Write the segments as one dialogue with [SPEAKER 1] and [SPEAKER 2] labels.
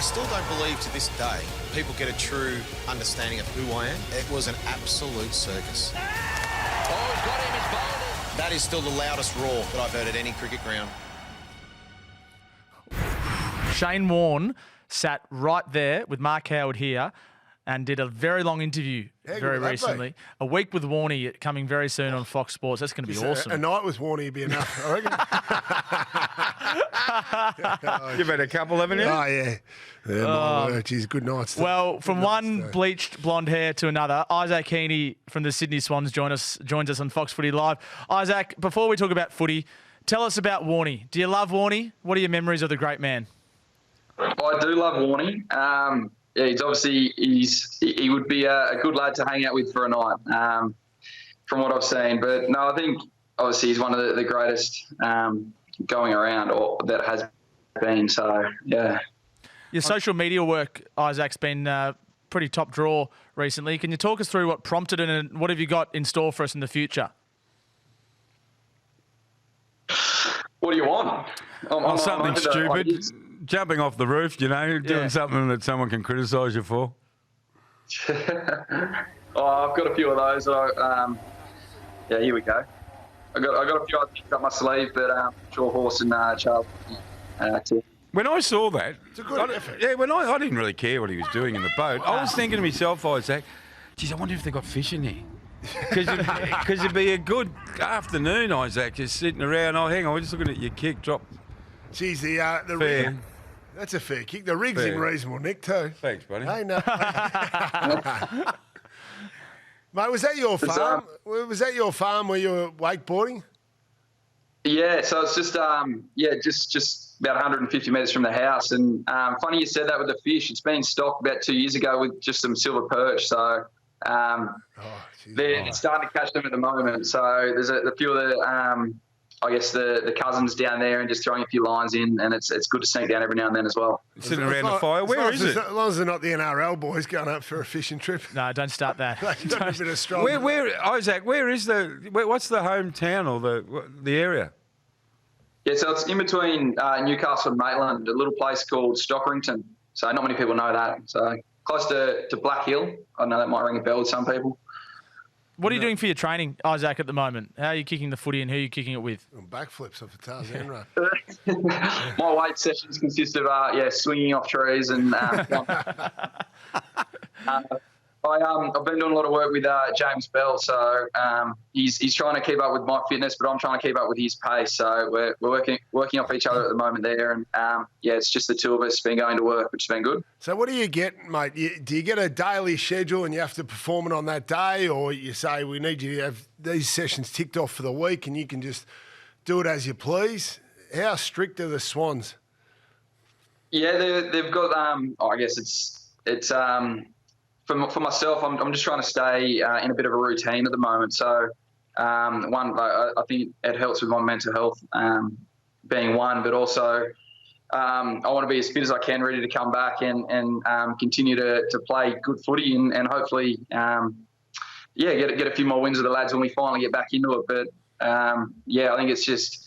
[SPEAKER 1] I still don't believe to this day people get a true understanding of who I am. It was an absolute circus.
[SPEAKER 2] Oh, he's got him, he's bowled it.
[SPEAKER 1] That is still the loudest roar that I've heard at any cricket ground.
[SPEAKER 3] Shane Warne sat right there with Mark Howard here and did a very long interview very recently. A week with Warney coming very soon on Fox Sports. That's going to be awesome.
[SPEAKER 4] A night with Warney would be enough, I reckon.
[SPEAKER 5] You've had a couple, haven't you?
[SPEAKER 4] Oh, yeah. My word, geez, good nights.
[SPEAKER 3] Well, from one bleached blonde hair to another, Isaac Heeney from the Sydney Swans joins us on Fox Footy Live. Isaac, before we talk about footy, tell us about Warney. Do you love Warney? What are your memories of the great man?
[SPEAKER 6] I do love Warney. Yeah, he would be a good lad to hang out with for a night, from what I've seen. But no, I think obviously he's one of the greatest going around, or that has been. So yeah.
[SPEAKER 3] Your social media work, Isaac's been pretty top draw recently. Can you talk us through what prompted it and what have you got in store for us in the future?
[SPEAKER 6] What do you want?
[SPEAKER 5] Something stupid. Jumping off the roof, doing something that someone can criticise you for.
[SPEAKER 6] I've got a few of those. Yeah, here we go. I got a few other things up my sleeve, but I'm sure Horse and Charles.
[SPEAKER 5] When I saw that,
[SPEAKER 4] It's a good effort.
[SPEAKER 5] Yeah, when I didn't really care what he was doing in the boat. I was thinking to myself, Isaac, geez, I wonder if they got fish in there. Because it'd be a good afternoon, Isaac, just sitting around. Oh, hang on, we're just looking at your kick drop.
[SPEAKER 4] Geez, the
[SPEAKER 5] Fair.
[SPEAKER 4] rig. That's a fair kick. The rig's
[SPEAKER 5] Fair.
[SPEAKER 4] reasonable, Nick, too.
[SPEAKER 5] Thanks, buddy.
[SPEAKER 4] Hey, no. Mate, was that your farm? Was that your farm where you were wakeboarding?
[SPEAKER 6] Yeah, so it's just just about 150 metres from the house. And funny you said that with the fish. It's been stocked about 2 years ago with just some silver perch. So they're starting to catch them at the moment. So there's a few of the I guess the cousins down there and just throwing a few lines in, and it's good to sneak down every now and then as well.
[SPEAKER 5] Sitting around the fire. Where is it?
[SPEAKER 4] As long as they're not the NRL boys going up for a fishing trip.
[SPEAKER 3] No, don't start that.
[SPEAKER 4] They've got a bit of strong.
[SPEAKER 5] Isaac, what's the hometown or the area?
[SPEAKER 6] Yeah, so it's in between Newcastle and Maitland, a little place called Stockerington. So not many people know that. So close to Black Hill. I know that might ring a bell with some people.
[SPEAKER 3] What are you doing for your training, Isaac, at the moment? How are you kicking the footy and who are you kicking it with?
[SPEAKER 4] Backflips off the Tarzan run.
[SPEAKER 6] My weight sessions consist of swinging off trees and I've been doing a lot of work with James Bell, so he's trying to keep up with my fitness, but I'm trying to keep up with his pace. So we're working off each other at the moment there, and it's just the two of us been going to work, which has been good.
[SPEAKER 4] So what do you get, mate? Do you get a daily schedule and you have to perform it on that day, or you say we need you to have these sessions ticked off for the week and you can just do it as you please? How strict are the Swans?
[SPEAKER 6] Yeah, they've got. I guess it's. For myself, I'm just trying to stay in a bit of a routine at the moment. So, I think it helps with my mental health being one, but also I want to be as fit as I can, ready to come back and continue to play good footy and hopefully, get a few more wins with the lads when we finally get back into it. But, I think it's just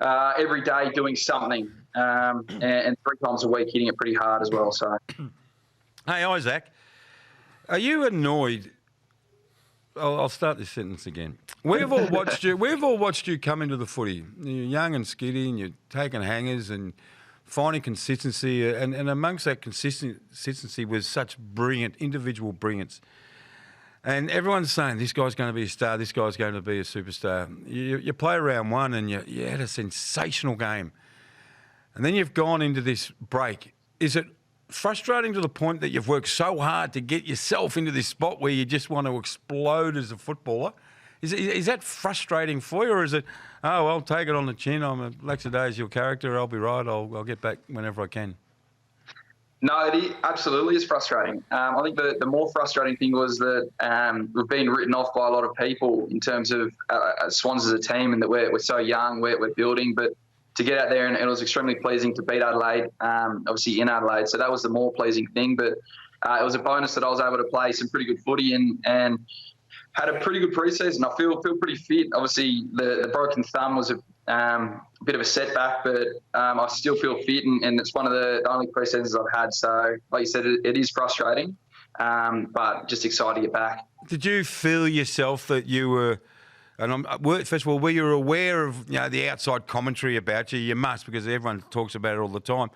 [SPEAKER 6] every day doing something and 3 times a week hitting it pretty hard as well. So,
[SPEAKER 5] Hey, Isaac. Are you annoyed? I'll start this sentence again. We've all watched you come into the footy. You're young and skiddy, and you're taking hangers and finding consistency. And amongst that consistency was such brilliant individual brilliance. And everyone's saying this guy's going to be a star. This guy's going to be a superstar. You play round one, and you had a sensational game. And then you've gone into this break. Is it frustrating to the point that you've worked so hard to get yourself into this spot where you just want to explode as a footballer? Is that frustrating for you, or is it, oh, well, take it on the chin, I'm a lackadaisical character, I'll be right, I'll get back whenever I can?
[SPEAKER 6] No, it absolutely is frustrating. I think the more frustrating thing was that we've been written off by a lot of people in terms of Swans as a team, and that we're so young, we're building, but to get out there, and it was extremely pleasing to beat Adelaide, obviously in Adelaide. So that was the more pleasing thing. But it was a bonus that I was able to play some pretty good footy and had a pretty good preseason. I feel pretty fit. Obviously, the broken thumb was a bit of a setback, but I still feel fit, and it's one of the only pre-seasons I've had. So, like you said, it is frustrating, but just excited to get back.
[SPEAKER 5] Did you feel yourself that you were, first of all, were you aware of the outside commentary about you? You must, because everyone talks about it all the time.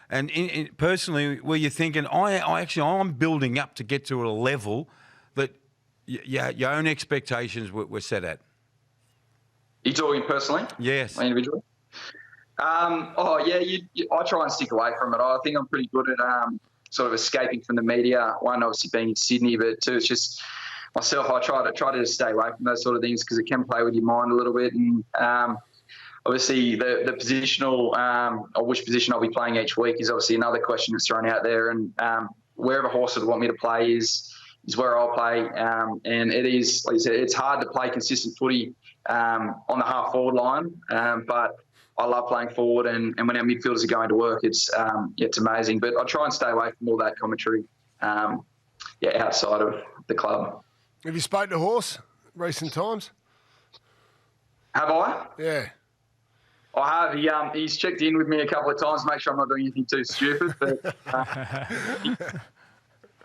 [SPEAKER 5] And personally, were you thinking, I'm building up to get to a level that your own expectations were set at?
[SPEAKER 6] You talking personally?
[SPEAKER 5] Yes.
[SPEAKER 6] Individually? I try and stick away from it. I think I'm pretty good at sort of escaping from the media. One, obviously being in Sydney, but two, it's just myself. I try to just stay away from those sort of things because it can play with your mind a little bit. And obviously the positional or which position I'll be playing each week is obviously another question that's thrown out there. And wherever horse would want me to play is where I'll play. And it is, like you said, it's hard to play consistent footy on the half forward line, but I love playing forward, and when our midfielders are going to work, it's amazing. But I try and stay away from all that commentary, outside of the club.
[SPEAKER 4] Have you spoken to Horse recent times?
[SPEAKER 6] Have I?
[SPEAKER 4] Yeah.
[SPEAKER 6] I have. He's checked in with me a couple of times to make sure I'm not doing anything too stupid, but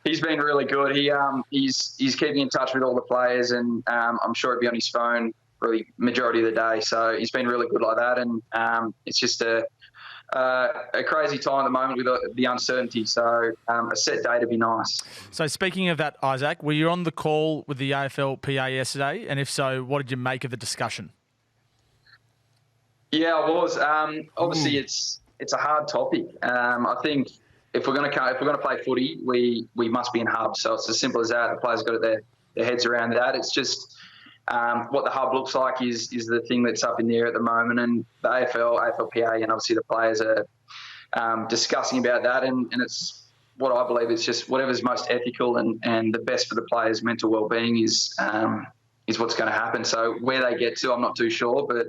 [SPEAKER 6] he's been really good. He's keeping in touch with all the players, and I'm sure he'll be on his phone really majority of the day. So he's been really good like that, and it's just a crazy time at the moment with the uncertainty. So a set day to be nice.
[SPEAKER 3] So speaking of that, Isaac, were you on the call with the AFLPA yesterday? And if so, what did you make of the discussion?
[SPEAKER 6] Yeah, I was. Obviously, it's a hard topic. I think if we're going to play footy, we must be in hubs. So it's as simple as that. The players got their heads around that. It's just what the hub looks like is the thing that's up in the air at the moment, and the AFLPA, and obviously the players are discussing about that, and it's what I believe is just whatever's most ethical and the best for the players' mental well-being is what's going to happen. So where they get to, I'm not too sure, but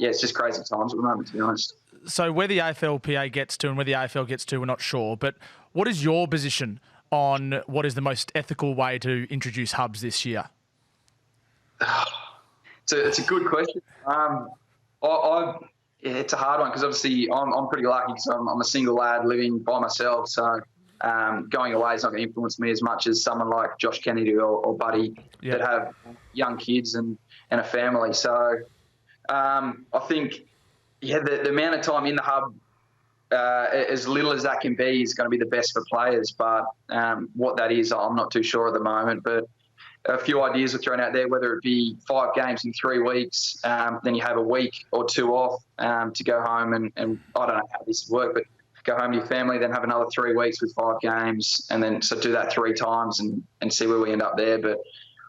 [SPEAKER 6] it's just crazy times at the moment, to be honest.
[SPEAKER 3] So where the AFLPA gets to and where the AFL gets to, we're not sure, but what is your position on what is the most ethical way to introduce hubs this year?
[SPEAKER 6] It's a good question. It's a hard one because obviously I'm pretty lucky because I'm a single lad living by myself. So going away is not going to influence me as much as someone like Josh Kennedy or Buddy that have young kids and a family. So I think the amount of time in the hub, as little as that can be, is going to be the best for players. But what that is, I'm not too sure at the moment. But a few ideas are thrown out there, whether it be 5 games in 3 weeks, then you have a week or 2 off to go home and I don't know how this would work, but go home to your family, then have another 3 weeks with 5 games, and then so do that 3 times and see where we end up there. But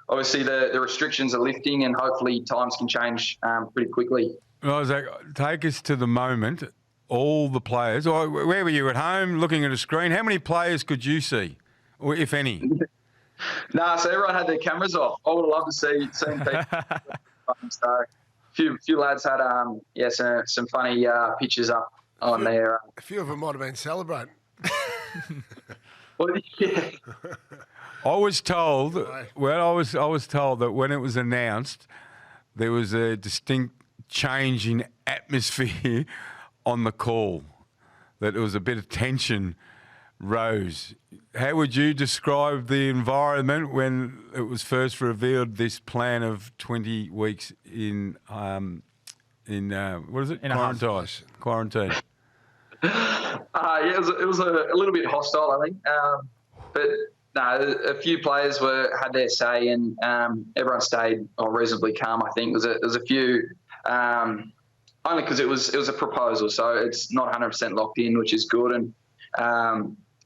[SPEAKER 6] obviously the restrictions are lifting and hopefully times can change pretty quickly.
[SPEAKER 5] Isaac, take us to the moment. All the players, or where were you at home looking at a screen? How many players could you see, or if any?
[SPEAKER 6] So everyone had their cameras off. I would have loved to see people. So few lads had some funny pictures up on there.
[SPEAKER 4] A few of them might have been celebrating.
[SPEAKER 6] Well, yeah.
[SPEAKER 5] I was told that when it was announced, there was a distinct change in atmosphere on the call, that there was a bit of tension rose. How would you describe the environment when it was first revealed, this plan of 20 weeks in what is it?
[SPEAKER 3] In
[SPEAKER 5] Quarantine.
[SPEAKER 6] It was a little bit hostile, I think. But no, a few players had their say, and everyone stayed reasonably calm. I think there was a few, only because it was a proposal, so it's not 100% locked in, which is good. And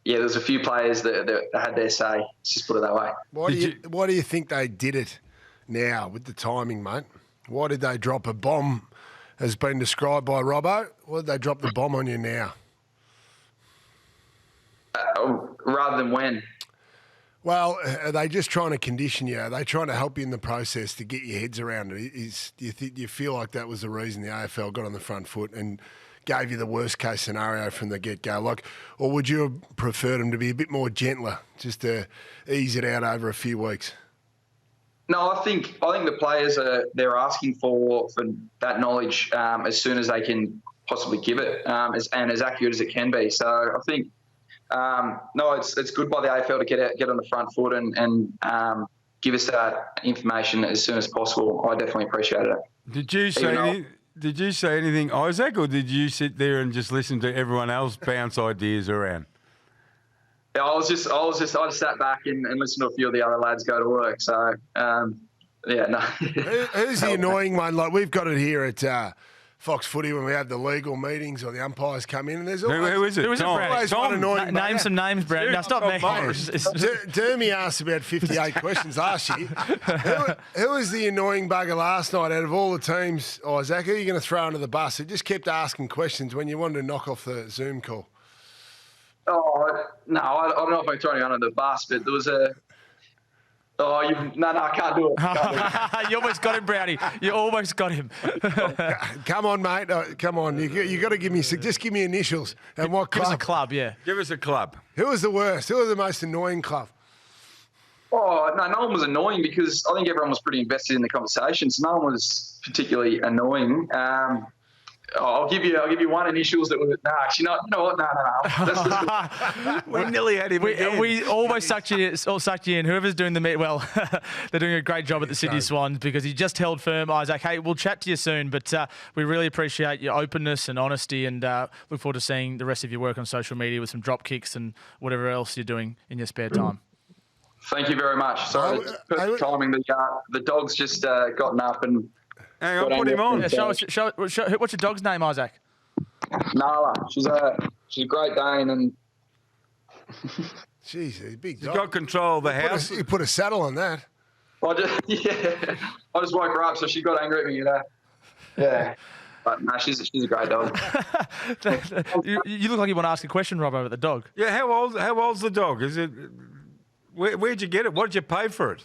[SPEAKER 6] there's a few players that had their say. Let's just put it that way.
[SPEAKER 4] Why do you think they did it now with the timing, mate? Why did they drop a bomb, as been described by Robbo? Why did they drop the bomb on you now?
[SPEAKER 6] Rather than when?
[SPEAKER 4] Well, are they just trying to condition you? Are they trying to help you in the process to get your heads around it? Do you feel like that was the reason the AFL got on the front foot and gave you the worst case scenario from the get-go? Or would you have preferred them to be a bit more gentler, just to ease it out over a few weeks?
[SPEAKER 6] No, I think the players they're asking for that knowledge as soon as they can possibly give it, as accurate as it can be. So I think no, it's good by the AFL to get on the front foot and give us that information as soon as possible. I definitely appreciate it.
[SPEAKER 5] Did you say anything, Isaac, or did you sit there and just listen to everyone else bounce ideas around?
[SPEAKER 6] Yeah, I just sat back and listened to a few of the other lads go to work. So yeah, no.
[SPEAKER 4] Who's the annoying one? Like we've got it here at Fox Footy when we have the legal meetings or the umpires come in, and there's always,
[SPEAKER 5] who is it?
[SPEAKER 3] Who is it,
[SPEAKER 5] Tom.
[SPEAKER 3] Brad?
[SPEAKER 4] always
[SPEAKER 5] Tom.
[SPEAKER 4] one annoying.
[SPEAKER 3] Name some names, Brad. No, stop me.
[SPEAKER 4] Dermy asked about 58 questions last year. Who was the annoying bugger last night out of all the teams, Isaac? Who are you going to throw under the bus? Who just kept asking questions when you wanted to knock off the Zoom call?
[SPEAKER 6] Oh no, I don't know if I'm throwing you under the bus, but there was a. Oh, no, I can't do it.
[SPEAKER 3] You almost got him, Brownie. You almost got him.
[SPEAKER 4] Come on, mate. Come on. You got to give me just give me initials and what
[SPEAKER 3] Give
[SPEAKER 4] club.
[SPEAKER 3] us a club, yeah.
[SPEAKER 5] Give us a club.
[SPEAKER 4] Who was the worst? Who was the most annoying club?
[SPEAKER 6] Oh no, no one was annoying because I think everyone was pretty invested in the conversation, so no one was particularly annoying. I'll give you one initials that were actually not. You know what? No.
[SPEAKER 5] We nearly had him again.
[SPEAKER 3] We almost sucked you in. Whoever's doing the meet, well, they're doing a great job at the Sydney Swans because he just held firm, Isaac. Hey, we'll chat to you soon, but we really appreciate your openness and honesty, and look forward to seeing the rest of your work on social media with some drop kicks and whatever else you're doing in your spare time.
[SPEAKER 6] Thank you very much. Sorry, perfect timing. The dog's just gotten up and.
[SPEAKER 5] Hang on, put him on.
[SPEAKER 3] Yeah, show, what's your dog's name, Isaac?
[SPEAKER 6] Nala. She's a Great Dane and.
[SPEAKER 4] Jeez, he's a big
[SPEAKER 5] He's
[SPEAKER 4] dog.
[SPEAKER 5] got control of the house.
[SPEAKER 4] You put a saddle on that.
[SPEAKER 6] I just woke her up, so she got angry at me, you know. Yeah. But no, she's a great dog.
[SPEAKER 3] You look like you want to ask a question, Rob, over the dog.
[SPEAKER 5] Yeah, how old's the dog? Is it? Where'd you get it? What did you pay for it?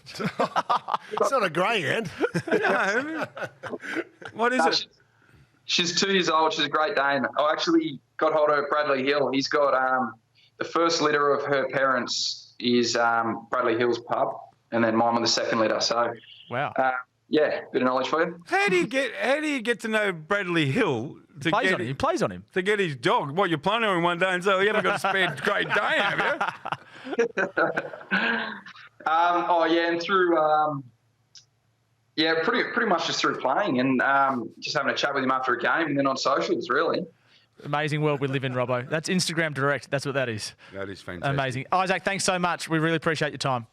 [SPEAKER 4] It's not a greyhound.
[SPEAKER 5] No. What is it?
[SPEAKER 6] She's 2 years old. She's a Great Dane. I actually got hold of Bradley Hill. He's got the first litter of her parents is Bradley Hill's pup, and then mine was the second litter. So,
[SPEAKER 3] Wow.
[SPEAKER 6] Yeah, bit of knowledge for you.
[SPEAKER 5] How do you get to know Bradley Hill?
[SPEAKER 3] He plays on him.
[SPEAKER 5] To get his dog. What, you're playing on him one day and so you haven't got a spare Great Dane, have you?
[SPEAKER 6] And through pretty much just through playing and just having a chat with him after a game and then on socials, really.
[SPEAKER 3] Amazing world we live in, Robbo. That's Instagram direct. That's what that is.
[SPEAKER 5] That is fantastic.
[SPEAKER 3] Amazing. Isaac, thanks so much. We really appreciate your time.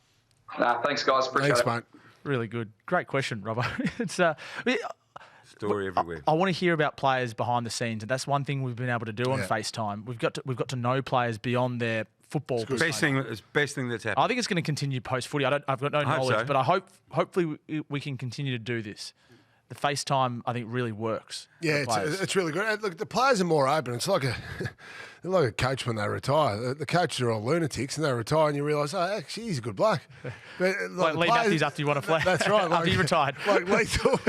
[SPEAKER 6] Thanks, guys. Appreciate it.
[SPEAKER 4] Thanks, mate.
[SPEAKER 3] Really good. Great question, Robbo. It's
[SPEAKER 5] Story everywhere.
[SPEAKER 3] I want to hear about players behind the scenes, and that's one thing we've been able to do on FaceTime. We've got to know players beyond their football.
[SPEAKER 5] Best thing that's happened.
[SPEAKER 3] I think it's going to continue post footy. I've got no knowledge,
[SPEAKER 5] so.
[SPEAKER 3] but hopefully we can continue to do this. The FaceTime, I think, really works.
[SPEAKER 4] Yeah, it's really good. Look, the players are more open. It's like a coach when they retire. The coaches are all lunatics, and they retire, and you realise, oh, actually, he's a good bloke. But
[SPEAKER 3] Like Lee Matthews after you won a flag.
[SPEAKER 4] That's right.
[SPEAKER 3] After he retired.
[SPEAKER 4] Like Lethal.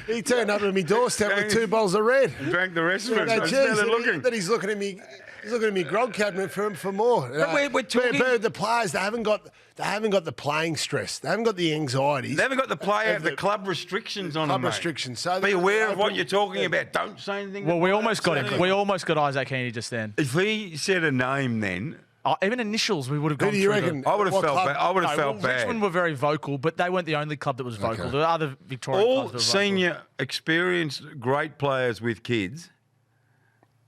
[SPEAKER 4] He turned up at my doorstep with 2 bowls of red.
[SPEAKER 5] Drank the rest of it.
[SPEAKER 4] Then he's looking at me. He's looking at me grog cabinet for more.
[SPEAKER 5] But we're talking.
[SPEAKER 4] But the players, they haven't got the playing stress. They haven't got the anxieties.
[SPEAKER 5] They haven't got the club restrictions on them.
[SPEAKER 4] Club restrictions. So
[SPEAKER 5] be aware of what you're talking about. Don't say anything.
[SPEAKER 3] Well, we almost got him. We almost got Isaac Heeney just then.
[SPEAKER 5] If he said a name then,
[SPEAKER 3] Even initials, we would have
[SPEAKER 4] Who
[SPEAKER 3] gone
[SPEAKER 4] do you
[SPEAKER 3] through.
[SPEAKER 4] reckon?
[SPEAKER 5] I would have
[SPEAKER 4] What
[SPEAKER 5] felt
[SPEAKER 4] club?
[SPEAKER 5] bad. I would have felt bad.
[SPEAKER 3] Richmond were very vocal, but they weren't the only club that was vocal.
[SPEAKER 4] Okay.
[SPEAKER 3] There were other Victorian
[SPEAKER 5] All
[SPEAKER 3] clubs that were vocal.
[SPEAKER 5] senior, experienced, great players with kids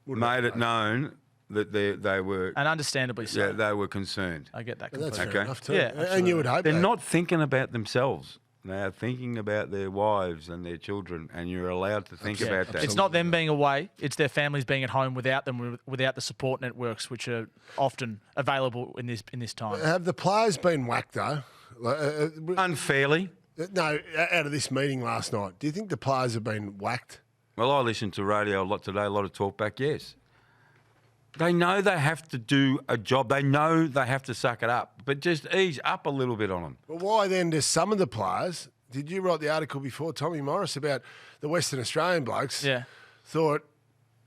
[SPEAKER 5] made it known that they were,
[SPEAKER 3] And understandably so.
[SPEAKER 5] they were concerned.
[SPEAKER 3] I get that
[SPEAKER 4] That's
[SPEAKER 3] completely.
[SPEAKER 4] fair
[SPEAKER 5] Okay.
[SPEAKER 4] enough too.
[SPEAKER 3] Yeah,
[SPEAKER 4] And
[SPEAKER 3] absolutely.
[SPEAKER 4] you would hope
[SPEAKER 5] They're
[SPEAKER 4] that.
[SPEAKER 5] not thinking about themselves. They are thinking about their wives and their children, and you're allowed to think about that.
[SPEAKER 3] It's not them being away; it's their families being at home without them, without the support networks, which are often available in this time.
[SPEAKER 4] Have the players been whacked though?
[SPEAKER 5] Unfairly.
[SPEAKER 4] No, out of this meeting last night. Do you think the players have been whacked?
[SPEAKER 5] Well, I listened to radio a lot today, a lot of talk back, yes. They know they have to do a job. They know they have to suck it up, but just ease up a little bit on them.
[SPEAKER 4] Well, why then do some of the players, did you write the article before, Tommy Morris, about the Western Australian blokes
[SPEAKER 3] Yeah.
[SPEAKER 4] thought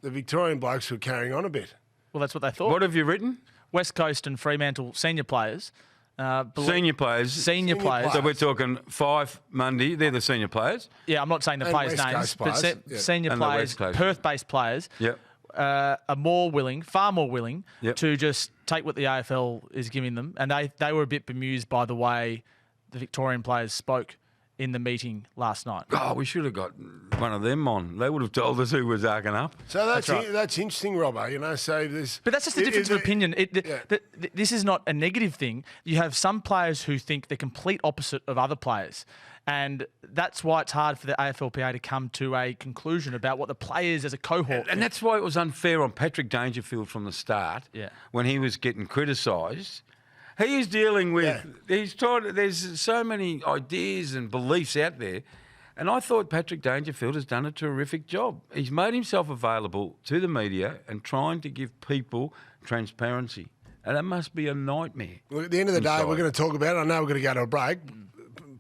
[SPEAKER 4] the Victorian blokes were carrying on a bit?
[SPEAKER 3] Well, that's what they thought.
[SPEAKER 5] What have you written?
[SPEAKER 3] West Coast and Fremantle senior players
[SPEAKER 5] Senior players.
[SPEAKER 3] Senior players.
[SPEAKER 5] So we're talking 5 Monday. They're the senior players.
[SPEAKER 3] Yeah, I'm not saying the
[SPEAKER 4] And
[SPEAKER 3] players'
[SPEAKER 4] West
[SPEAKER 3] names,
[SPEAKER 4] Coast
[SPEAKER 3] but
[SPEAKER 4] players, yeah.
[SPEAKER 3] senior
[SPEAKER 5] And the
[SPEAKER 3] players,
[SPEAKER 5] West Coast.
[SPEAKER 3] Perth-based players,
[SPEAKER 5] Yep.
[SPEAKER 3] are more willing, far more willing,
[SPEAKER 5] Yep.
[SPEAKER 3] to just take what the AFL is giving them. And they were a bit bemused by the way the Victorian players spoke in the meeting last night.
[SPEAKER 5] Oh, we should have got one of them on. They would have told us who was arcing up.
[SPEAKER 4] So that's
[SPEAKER 3] right.
[SPEAKER 4] that's interesting, Robbo. You know, so there's.
[SPEAKER 3] But that's just a difference of opinion.
[SPEAKER 4] Yeah.
[SPEAKER 3] This is not a negative thing. You have some players who think the complete opposite of other players. And that's why it's hard for the AFLPA to come to a conclusion about what the players as a cohort.
[SPEAKER 5] And that's why it was unfair on Patrick Dangerfield from the start.
[SPEAKER 3] Yeah.
[SPEAKER 5] When he was getting criticised. He is dealing with, he's trying, there's so many ideas and beliefs out there. And I thought Patrick Dangerfield has done a terrific job. He's made himself available to the media and trying to give people transparency. And that must be a nightmare.
[SPEAKER 4] Well, at the end of the day, we're going to talk about it. I know we're going to go to a break.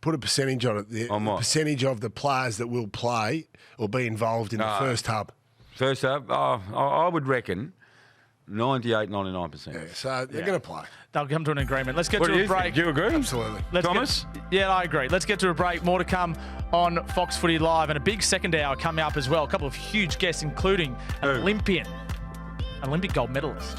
[SPEAKER 4] Put a percentage on it. The
[SPEAKER 5] On what?
[SPEAKER 4] percentage of the players that will play or be involved in the first hub.
[SPEAKER 5] First up, I would reckon 98, 99%.
[SPEAKER 4] Yeah, so they're going to play.
[SPEAKER 3] They'll come to an agreement. Let's get
[SPEAKER 5] What
[SPEAKER 3] to
[SPEAKER 5] do
[SPEAKER 3] a
[SPEAKER 5] you
[SPEAKER 3] break.
[SPEAKER 5] think? Do you agree?
[SPEAKER 4] Absolutely.
[SPEAKER 5] Thomas?
[SPEAKER 3] Yeah, I agree. Let's get to a break. More to come on Fox Footy Live, and a big second hour coming up as well. A couple of huge guests, including an Olympic gold medalist.